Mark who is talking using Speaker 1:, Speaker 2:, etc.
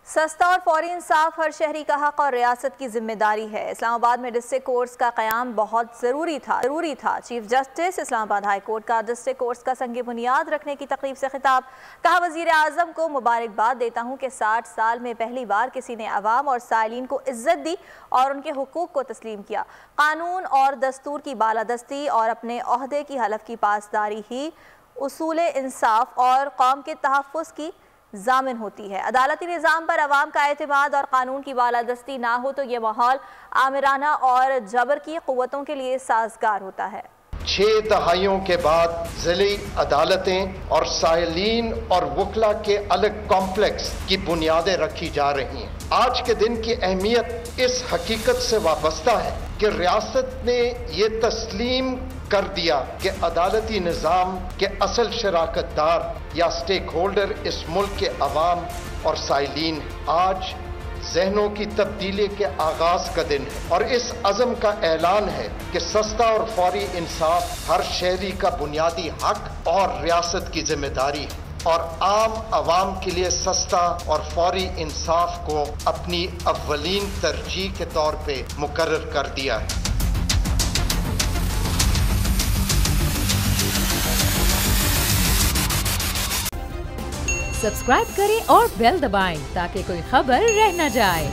Speaker 1: سستا اور فوری انصاف ہر شہری کا حق اور ریاست کی ذمہ داری ہے۔ اسلام آباد میں ڈسٹرکٹ کورٹس کا قیام بہت ضروری تھا۔ چیف جسٹس اسلام آباد ہائی کورٹ کا ڈسٹرکٹ کورٹس کا سنگ بنیاد رکھنے کی تقریب سے خطاب۔ کہا وزیر اعظم کو مبارکباد دیتا ہوں کہ 60 سال میں پہلی بار کسی نے عوام اور سائلین کو عزت دی اور ان کے حقوق کو تسلیم کیا۔ قانون اور دستور کی بالادستی اور اپنے عہدے کی حلف کی پاسداری ہی اصول انصاف اور قوم کے تحفظ کی ضامن ہوتی ہے۔ عدالتی نظام پر عوام کا اعتماد اور قانون کی بالادستی نہ ہو تو یہ ماحول آمرانہ اور جبر کی قوتوں کے لیے سازگار ہوتا ہے۔
Speaker 2: 6 دہائیوں کے بعد ضلعی عدالتیں اور سائلین اور وکلا کے الگ کمپلیکس کی بنیادیں رکھی جا رہی ہیں۔ آج کے دن کی اہمیت اس حقیقت سے وابستہ ہے کہ ریاست نے یہ تسلیم کر دیا کہ عدالتی نظام کے اصل شراکت دار یا سٹیک ہولڈر اس ملک کے عوام اور سائلین۔ آج ذہنوں کی تبدیلی کے آغاز کا دن ہے اور اس عزم کا اعلان ہے کہ سستا اور فوری انصاف ہر شہری کا بنیادی حق اور ریاست کی ذمہ داری ہے، اور عام عوام کے لیے سستا اور فوری انصاف کو اپنی اولین ترجیح کے طور پہ مقرر کر دیا ہے۔
Speaker 3: سبسکرائب کریں اور بیل دبائیں تاکہ کوئی خبر رہ نہ جائے۔